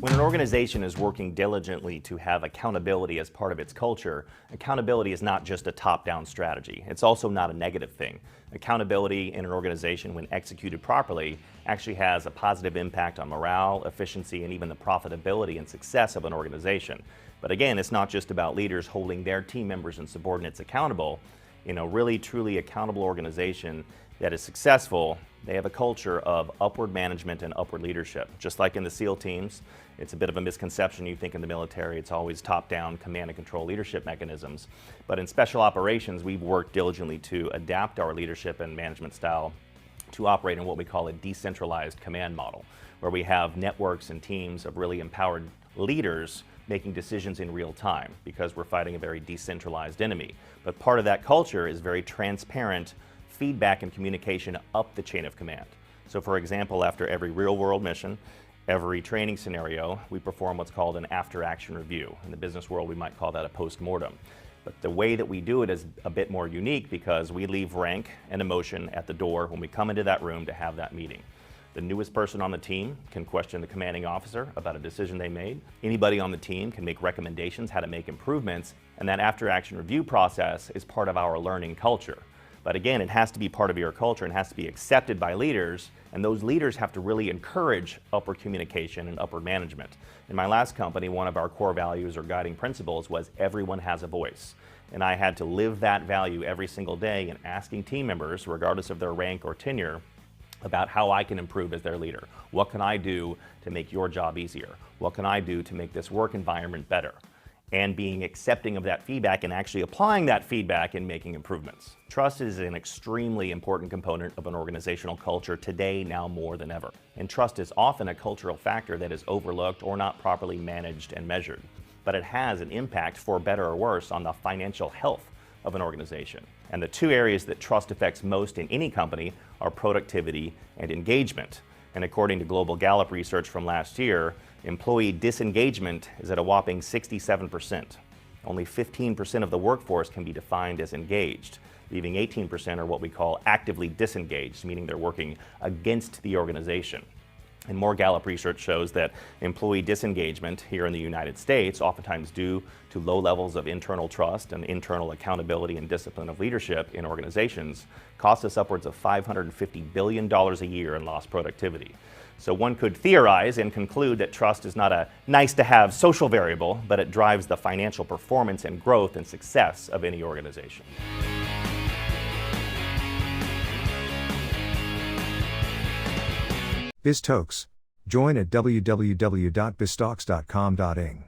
When an organization is working diligently to have accountability as part of its culture, accountability is not just a top-down strategy. It's also not a negative thing. Accountability in an organization, when executed properly, actually has a positive impact on morale, efficiency, and even the profitability and success of an organization. But again, it's not just about leaders holding their team members and subordinates accountable. In a really, truly accountable organization that is successful, they have a culture of upward management and upward leadership. Just like in the SEAL teams, it's a bit of a misconception. You think in the military it's always top-down command and control leadership mechanisms. But in special operations, we've worked diligently to adapt our leadership and management style to operate in what we call a decentralized command model, where we have networks and teams of really empowered leaders making decisions in real time, because we're fighting a very decentralized enemy. But part of that culture is very transparent feedback and communication up the chain of command. So for example, after every real-world mission, every training scenario, we perform what's called an after-action review. In the business world, we might call that a post-mortem. But the way that we do it is a bit more unique, because we leave rank and emotion at the door when we come into that room to have that meeting. The newest person on the team can question the commanding officer about a decision they made. Anybody on the team can make recommendations how to make improvements, and that after-action review process is part of our learning culture. But again, it has to be part of your culture and has to be accepted by leaders, and those leaders have to really encourage upward communication and upward management. In my last company, one of our core values or guiding principles was everyone has a voice. And I had to live that value every single day in asking team members, regardless of their rank or tenure, about how I can improve as their leader. What can I do to make your job easier? What can I do to make this work environment better? And being accepting of that feedback and actually applying that feedback and making improvements. Trust is an extremely important component of an organizational culture today, now more than ever. And trust is often a cultural factor that is overlooked or not properly managed and measured. But it has an impact, for better or worse, on the financial health of an organization. And the two areas that trust affects most in any company are productivity and engagement. And according to Global Gallup research from last year, employee disengagement is at a whopping 67%. Only 15% of the workforce can be defined as engaged, leaving 18% are what we call actively disengaged, meaning they're working against the organization. And more Gallup research shows that employee disengagement here in the United States, oftentimes due to low levels of internal trust and internal accountability and discipline of leadership in organizations, costs us upwards of $550 billion a year in lost productivity. So one could theorize and conclude that trust is not a nice-to-have social variable, but it drives the financial performance and growth and success of any organization. BizToks. Join at www.biztoks.com.ing.